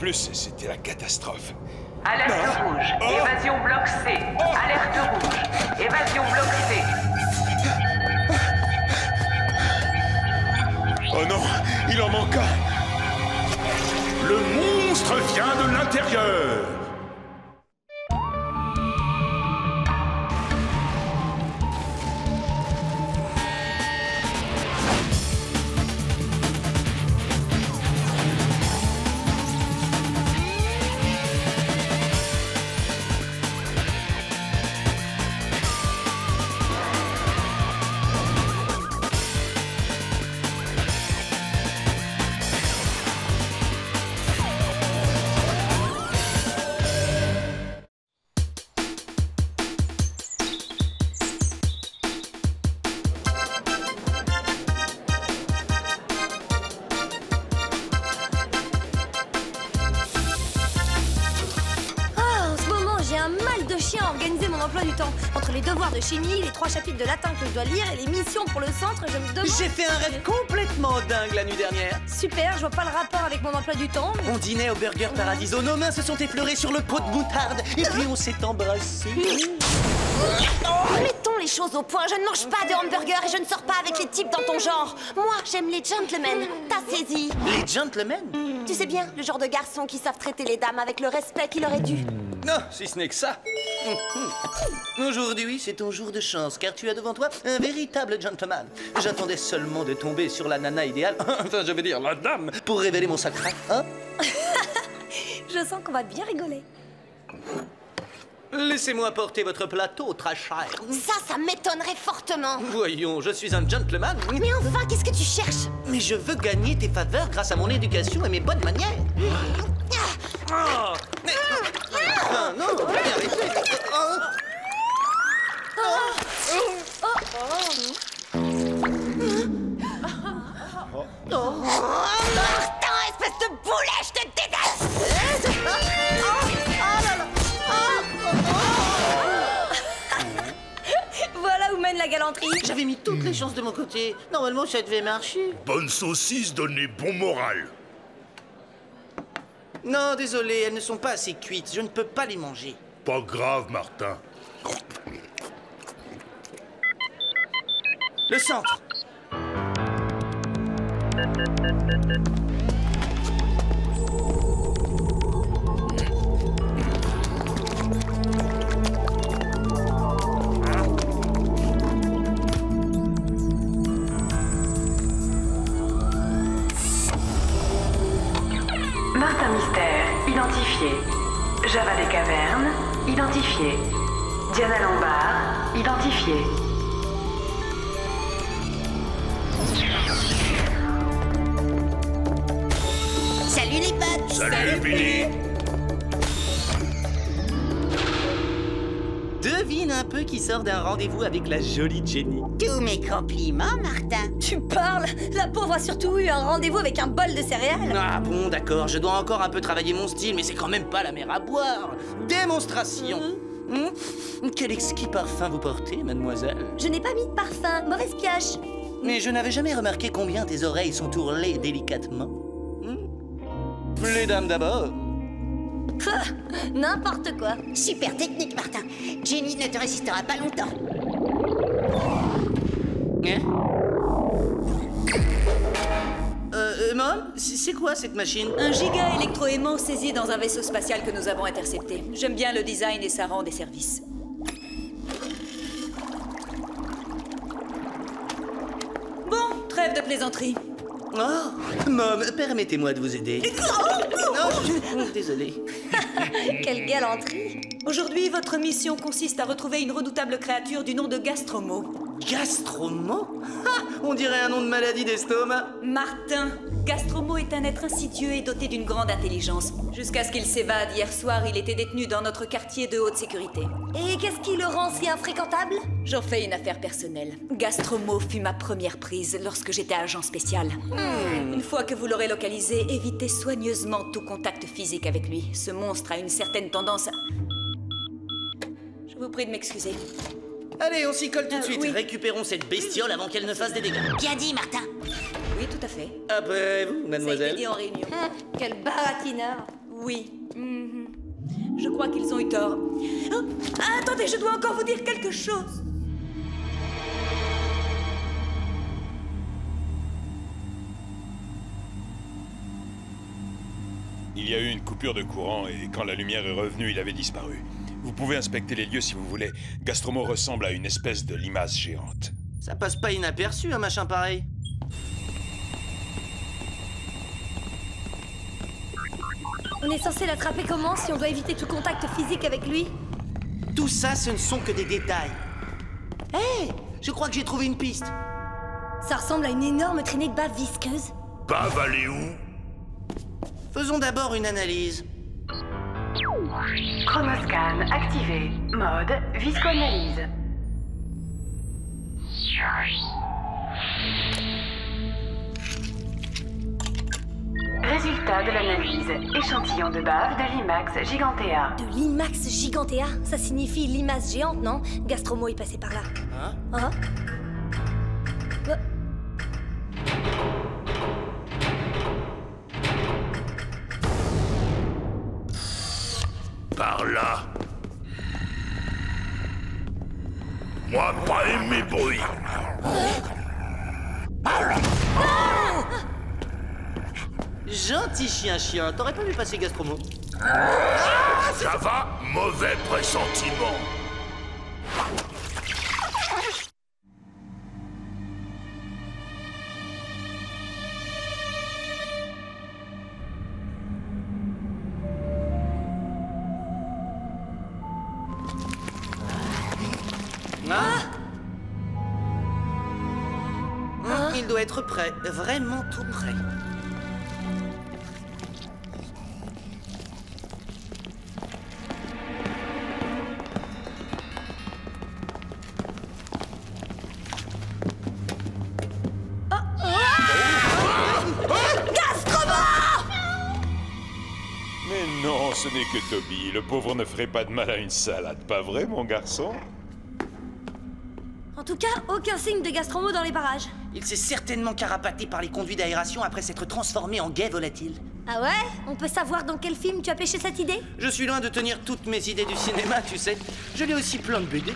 plus, c'était la catastrophe. Alerte rouge. Évasion bloc C. Alerte rouge. Évasion bloc C. Oh non, il en manque un. Le monstre vient de l'intérieur. emploi du temps. Entre les devoirs de chimie, les 3 chapitres de latin que je dois lire et les missions pour le centre, je me demande... J'ai fait un rêve complètement dingue la nuit dernière. Super, je vois pas le rapport avec mon emploi du temps. On dînait au Burger Paradiso, nos mains se sont effleurées sur le pot de moutarde et puis on s'est embrassés. Mettons les choses au point, je ne mange pas de hamburger et je ne sors pas avec les types dans ton genre. Moi, j'aime les gentlemen, t'as saisi. Les gentlemen? Tu sais bien, le genre de garçons qui savent traiter les dames avec le respect qu'il leur est dû. Non, si ce n'est que ça. Aujourd'hui, c'est ton jour de chance, car tu as devant toi un véritable gentleman. J'attendais seulement de tomber sur la nana idéale, enfin, je veux dire la dame, pour révéler mon secret, hein? Je sens qu'on va bien rigoler. Laissez-moi porter votre plateau, très cher. Ça m'étonnerait fortement. Voyons, je suis un gentleman. Mais enfin, qu'est-ce que tu cherches? Mais je veux gagner tes faveurs grâce à mon éducation et mes bonnes manières. Oh, mais... Ah, non, arrêtez. Martin, espèce de boulet, je te déteste! Voilà où mène la galanterie. J'avais mis toutes les chances de mon côté. Normalement, ça devait marcher. Bonne saucisse donnée bon moral. Non, désolé, elles ne sont pas assez cuites. Je ne peux pas les manger. Pas grave, Martin. Le centre. Martin Mystère, identifié. Java des Cavernes, identifié. Diana Lombard, identifié. Salut les potes. Salut, Billy. Devine un peu qui sort d'un rendez-vous avec la jolie Jenny. Tous mes compliments, Martin. Tu parles? La pauvre a surtout eu un rendez-vous avec un bol de céréales. Ah bon, d'accord, je dois encore un peu travailler mon style, mais c'est quand même pas la mer à boire. Démonstration. Quel exquis parfum vous portez, mademoiselle? Je n'ai pas mis de parfum, mauvaise pioche. Mais je n'avais jamais remarqué combien tes oreilles sont ourlées délicatement. Les dames d'abord. N'importe quoi. Super technique, Martin. Jenny ne te résistera pas longtemps. Hein? Mom, c'est quoi cette machine? Un giga électroaimant saisi dans un vaisseau spatial que nous avons intercepté. J'aime bien le design et ça rend des services. Bon, trêve de plaisanterie. Oh, Mom, permettez-moi de vous aider. Non, désolé. Quelle galanterie. Aujourd'hui, votre mission consiste à retrouver une redoutable créature du nom de Gastromo. Gastromo? Ah, on dirait un nom de maladie d'estomac. Martin, Gastromo est un être insidieux et doté d'une grande intelligence. Jusqu'à ce qu'il s'évade hier soir, il était détenu dans notre quartier de haute sécurité. Et qu'est-ce qui le rend si infréquentable? J'en fais une affaire personnelle. Gastromo fut ma première prise lorsque j'étais agent spécial. Une fois que vous l'aurez localisé, évitez soigneusement tout contact physique avec lui. Ce monstre a une certaine tendance à... Je vous prie de m'excuser. Allez, on s'y colle tout de suite. Oui. Récupérons cette bestiole avant qu'elle ne fasse des dégâts. Bien dit, Martin. Oui, tout à fait. Après vous, Ça a été mademoiselle. dit en réunion. Quel baratineur. Oui. Je crois qu'ils ont eu tort. Oh, attendez, je dois encore vous dire quelque chose. Il y a eu une coupure de courant et quand la lumière est revenue, il avait disparu. Vous pouvez inspecter les lieux si vous voulez. Gastromo ressemble à une espèce de limace géante. Ça passe pas inaperçu, un machin pareil. On est censé l'attraper comment si on doit éviter tout contact physique avec lui? Tout ça, ce ne sont que des détails. Hé, je crois que j'ai trouvé une piste. Ça ressemble à une énorme traînée de bave visqueuse. Bave aller où? Faisons d'abord une analyse. Chronoscan activé. Mode viscoanalyse. Résultat de l'analyse. Échantillon de bave de Limax gigantea. De Limax gigantea? Ça signifie limace géante, non? Gastromo est passé par là. Hein? Par là. Moi, pas aimé bruit. Gentil chien, t'aurais pas vu passer Gastromo? Ça va? Mauvais pressentiment. Il doit être prêt, vraiment tout prêt. Mais non, ce n'est que Toby. Le pauvre ne ferait pas de mal à une salade, pas vrai, mon garçon? En tout cas, aucun signe de Gastromo dans les parages. Il s'est certainement carapaté par les conduits d'aération après s'être transformé en guet volatile. Ah ouais? On peut savoir dans quel film tu as pêché cette idée? Je suis loin de tenir toutes mes idées du cinéma, tu sais. Je lis aussi plein de BD.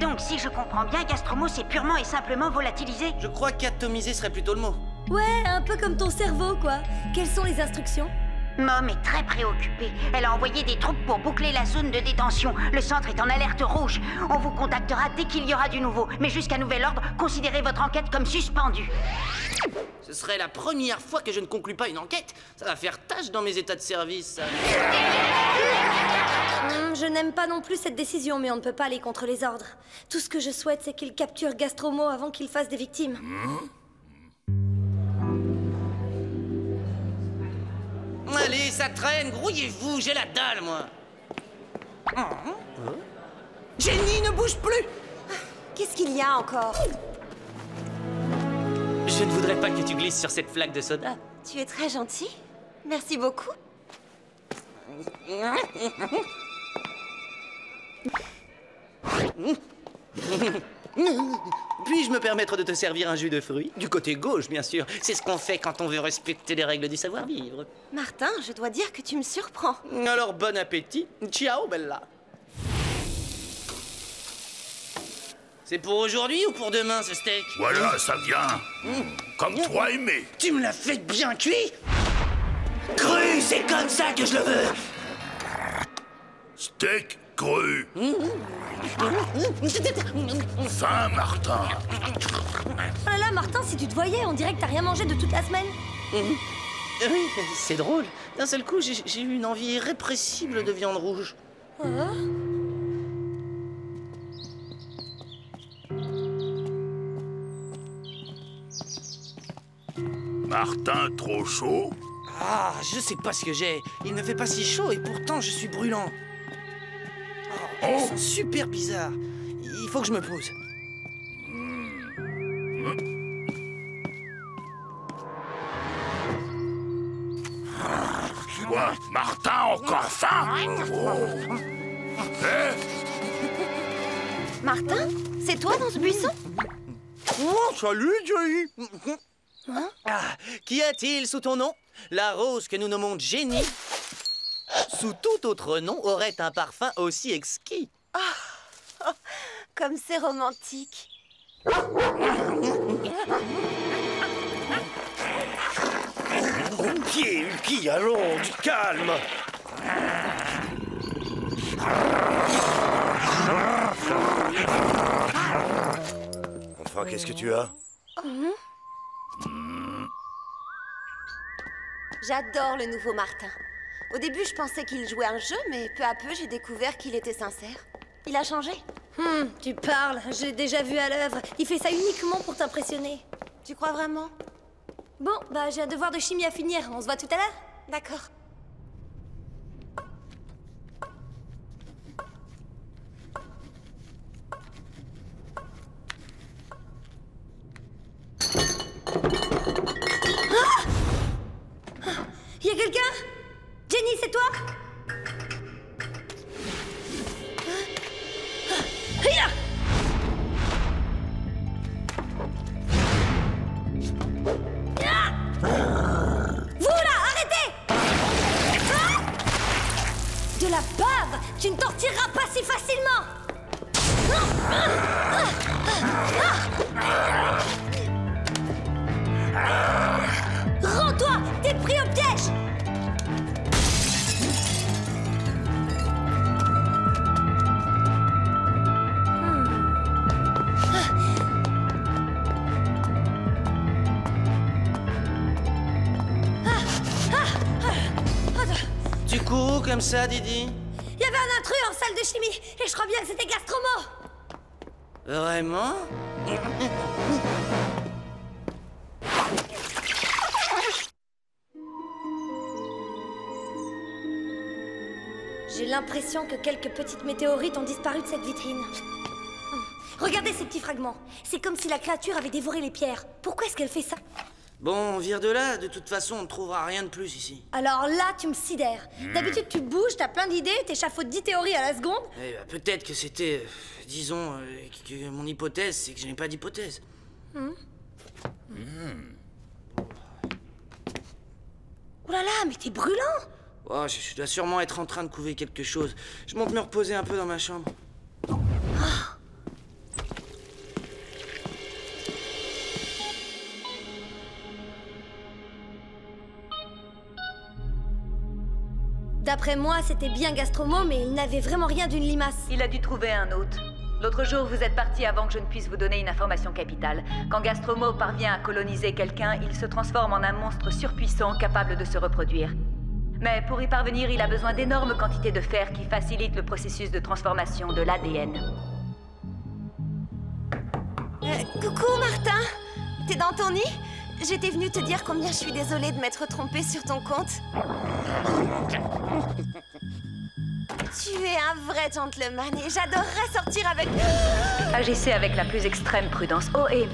Donc, si je comprends bien, Gastromo s'est purement et simplement volatilisé. Je crois qu'atomiser serait plutôt le mot. Ouais, un peu comme ton cerveau, quoi. Quelles sont les instructions? Mom est très préoccupée. Elle a envoyé des troupes pour boucler la zone de détention. Le centre est en alerte rouge. On vous contactera dès qu'il y aura du nouveau. Mais jusqu'à nouvel ordre, considérez votre enquête comme suspendue. Ce serait la première fois que je ne conclue pas une enquête. Ça va faire tâche dans mes états de service, ça. Je n'aime pas non plus cette décision, mais on ne peut pas aller contre les ordres. Tout ce que je souhaite, c'est qu'il capture Gastromo avant qu'il fasse des victimes. Allez, ça traîne, grouillez-vous, j'ai la dalle, moi. Jenny, ne bouge plus. Qu'est-ce qu'il y a encore? Je ne voudrais pas que tu glisses sur cette flaque de soda. Tu es très gentil. Merci beaucoup. Puis-je me permettre de te servir un jus de fruits? Du côté gauche, bien sûr. C'est ce qu'on fait quand on veut respecter les règles du savoir-vivre. Martin, je dois dire que tu me surprends. Alors, bon appétit. Ciao, Bella. C'est pour aujourd'hui ou pour demain, ce steak? Voilà, ça vient. Comme toi aimé. Tu me l'as fait bien cuit? Cru, c'est comme ça que je le veux. Steak cru. Fin, Martin. Oh là là, Martin, si tu te voyais, on dirait que t'as rien mangé de toute la semaine. Oui, c'est drôle. D'un seul coup, j'ai eu une envie irrépressible de viande rouge. Martin, trop chaud? Ah, je sais pas ce que j'ai. Il ne fait pas si chaud et pourtant je suis brûlant. Oh, je sens super bizarre. Il faut que je me pose. Quoi, Martin, encore faim? Martin, c'est toi dans ce buisson? Oh, salut, Jenny. Qu'y a-t-il sous ton nom? La rose que nous nommons Jenny, sous tout autre nom, aurait un parfum aussi exquis. Comme c'est romantique. Ulki, allons, du calme. Enfin, qu'est-ce que tu as? J'adore le nouveau Martin. Au début, je pensais qu'il jouait un jeu, mais peu à peu, j'ai découvert qu'il était sincère. Il a changé. Tu parles, j'ai déjà vu à l'œuvre. Il fait ça uniquement pour t'impressionner. Tu crois vraiment? Bon, bah j'ai un devoir de chimie à finir. On se voit tout à l'heure? D'accord. Y a quelqu'un? Jenny, c'est toi? Vous là, arrêtez! De la bave! Tu ne t'en retireras pas si facilement! Rends-toi! T'es pris au piège! Tu cours comme ça, Didi? Il y avait un intrus en salle de chimie et je crois bien que c'était Gastromo! Vraiment? J'ai l'impression que quelques petites météorites ont disparu de cette vitrine. Regardez ces petits fragments. C'est comme si la créature avait dévoré les pierres. Pourquoi est-ce qu'elle fait ça? Bon, on vire de là. De toute façon, on ne trouvera rien de plus ici. Alors là, tu me sidères. D'habitude, tu bouges, t'as plein d'idées, t'échafaudes 10 théories à la seconde. Eh ben, peut-être que c'était... disons, que mon hypothèse, c'est que je n'ai pas d'hypothèse. Oh là là, mais t'es brûlant! Oh, je dois sûrement être en train de couver quelque chose. Je monte me reposer un peu dans ma chambre. D'après moi, c'était bien Gastromo, mais il n'avait vraiment rien d'une limace. Il a dû trouver un hôte. L'autre jour, vous êtes parti avant que je ne puisse vous donner une information capitale. Quand Gastromo parvient à coloniser quelqu'un, il se transforme en un monstre surpuissant capable de se reproduire. Mais pour y parvenir, il a besoin d'énormes quantités de fer qui facilitent le processus de transformation de l'ADN. Coucou, Martin. T'es dans ton nid? J'étais venue te dire combien je suis désolée de m'être trompée sur ton compte. Tu es un vrai gentleman et j'adorerais sortir avec... Agissez avec la plus extrême prudence. Oh, et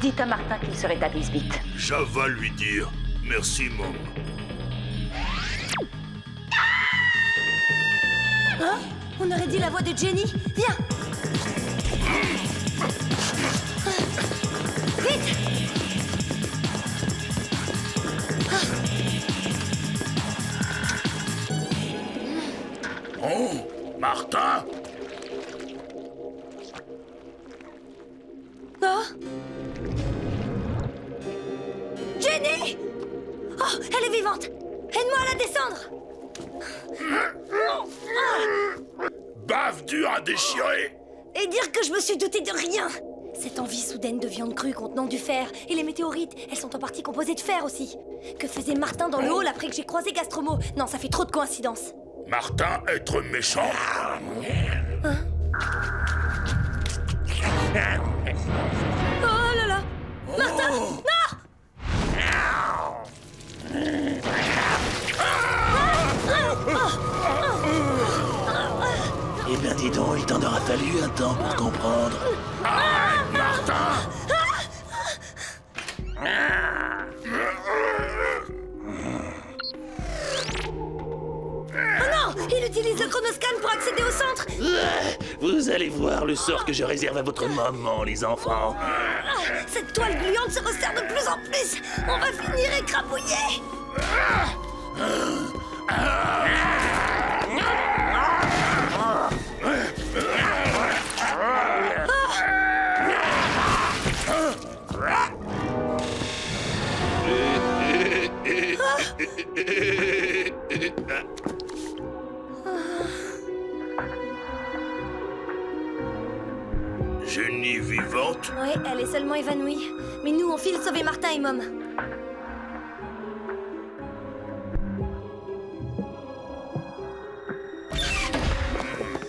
dites à Martin qu'il se rétablisse vite. Ça va lui dire. Merci, Mom. Hein? On aurait dit la voix de Jenny. Viens! Vite! Oh, Martin? Oh! Jenny! Oh, elle est vivante! Aide-moi à la descendre! Bave dure à déchirer! Et dire que je me suis douté de rien! Cette envie soudaine de viande crue contenant du fer, et les météorites, elles sont en partie composées de fer aussi. Que faisait Martin dans le hall après que j'ai croisé Gastromo? Non, ça fait trop de coïncidences. Martin, être méchant? Hein? Oh là là! Martin! Non! Eh bien, dis donc, il t'en aura fallu un temps pour comprendre. Arrête, Martin! Oh non! Il utilise le chronoscan pour accéder au centre! Vous allez voir le sort que je réserve à votre maman, les enfants. Cette toile gluante se resserre de plus en plus. On va finir écrabouillé. Jenny vivante? Ouais, elle est seulement évanouie. Mais nous, on file sauver Martin et Mom.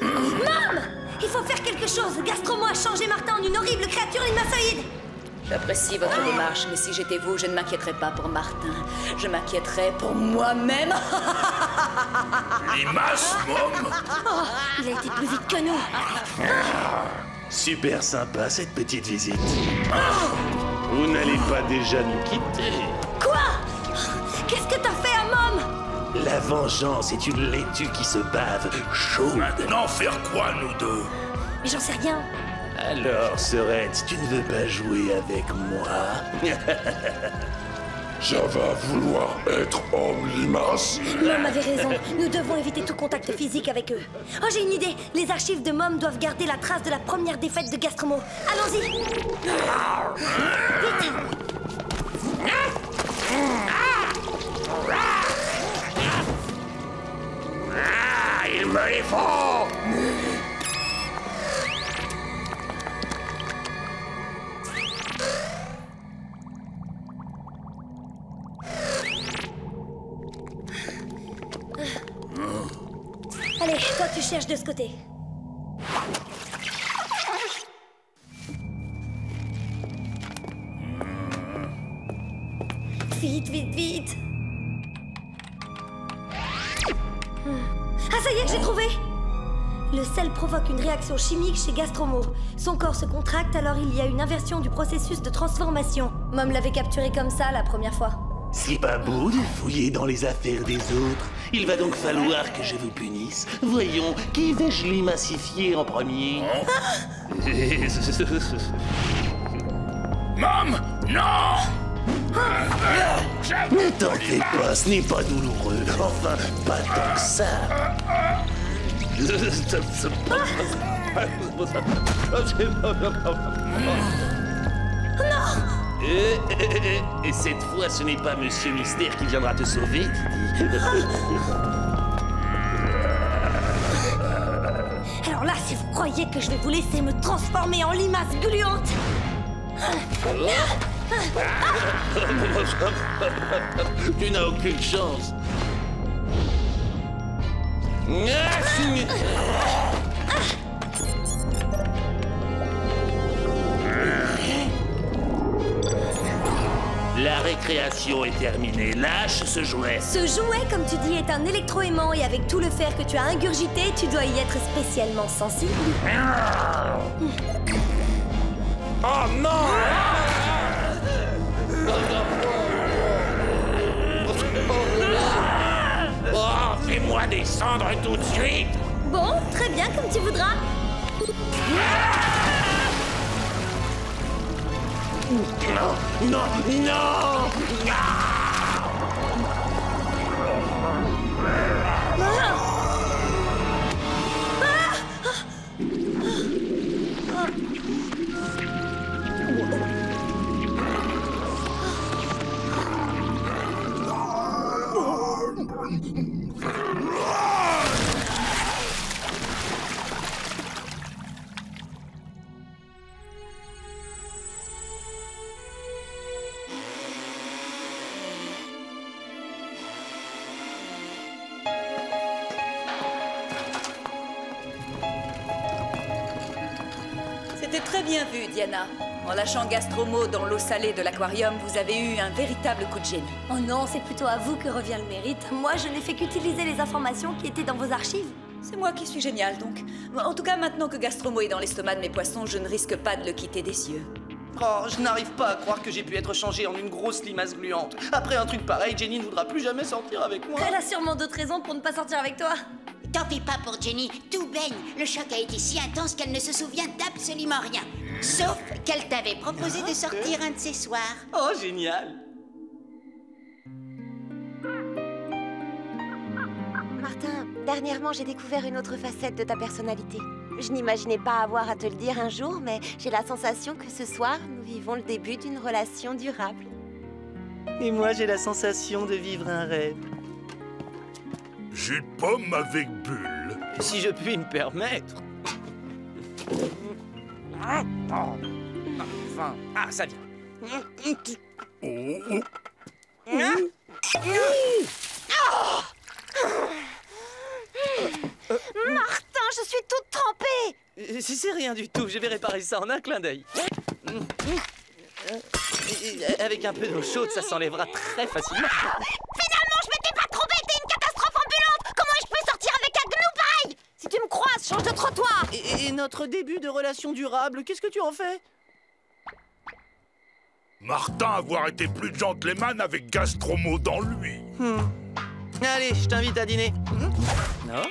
Mom! Il faut faire quelque chose. Gastromo a changé Martin en une horrible créature limaçoïde. J'apprécie votre démarche, mais si j'étais vous, je ne m'inquiéterais pas pour Martin. Je m'inquiéterais pour moi-même. Limace, Mom? Oh, il a été plus vite que nous. Super sympa cette petite visite. Vous n'allez pas déjà nous quitter? Quoi? Qu'est-ce que t'as fait à Mom? La vengeance est une laitue qui se bave chaude. Maintenant, faire quoi, nous deux? Mais j'en sais rien. Alors, Sorette, tu ne veux pas jouer avec moi? Ça va vouloir être homme limace? Mom avait raison. Nous devons éviter tout contact physique avec eux. Oh, j'ai une idée. Les archives de Mom doivent garder la trace de la première défaite de Gastromo. Allons-y. Vite. Il me les faut! Allez, toi tu cherches de ce côté. Vite, vite, vite. Ah, ça y est, j'ai trouvé. Le sel provoque une réaction chimique chez Gastromo. Son corps se contracte, alors il y a une inversion du processus de transformation. Mom l'avait capturé comme ça la première fois. C'est pas beau de fouiller dans les affaires des autres. Il va donc falloir que je vous punisse. Voyons, qui vais-je limacifier en premier? Mom, non! Ne t'en fais pas, ce n'est pas douloureux. Enfin, pas tant que ça. Et cette fois, ce n'est pas Monsieur Mystère qui viendra te sauver, Didi. Alors là, si vous croyez que je vais vous laisser me transformer en limace gluante... Tu n'as aucune chance. La récréation est terminée. Lâche ce jouet. Ce jouet, comme tu dis, est un électroaimant et avec tout le fer que tu as ingurgité, tu dois y être spécialement sensible. Oh non! Oh, fais-moi descendre tout de suite! Bon, très bien, comme tu voudras. Non, non, non! C'était très bien vu, Diana. En lâchant Gastromo dans l'eau salée de l'aquarium, vous avez eu un véritable coup de génie. Oh non, c'est plutôt à vous que revient le mérite. Moi, je n'ai fait qu'utiliser les informations qui étaient dans vos archives. C'est moi qui suis géniale, donc. En tout cas, maintenant que Gastromo est dans l'estomac de mes poissons, je ne risque pas de le quitter des yeux. Oh, je n'arrive pas à croire que j'ai pu être changée en une grosse limace gluante. Après un truc pareil, Jenny ne voudra plus jamais sortir avec moi. Elle a sûrement d'autres raisons pour ne pas sortir avec toi. Tant pis pas pour Jenny, tout baigne. Le choc a été si intense qu'elle ne se souvient d'absolument rien. Sauf qu'elle t'avait proposé de sortir un de ces soirs. Oh, génial! Martin, dernièrement, j'ai découvert une autre facette de ta personnalité. Je n'imaginais pas avoir à te le dire un jour, mais j'ai la sensation que ce soir, nous vivons le début d'une relation durable. Et moi, j'ai la sensation de vivre un rêve. Jus de pomme avec bulle. Si je puis me permettre. Enfin, ah, ça vient. Martin, je suis toute trempée! C'est rien du tout, je vais réparer ça en un clin d'œil. Avec un peu d'eau chaude, ça s'enlèvera très facilement. Finalement, je m'étais pas trompée, t'es une catastrophe ambulante! Comment est-ce que je peux sortir avec un gnou pareil? Si tu me croises, change de trottoir! Et notre début de relation durable, qu'est-ce que tu en fais? Martin avoir été plus gentleman avec Gastromo dans lui. Allez, je t'invite à dîner. Non?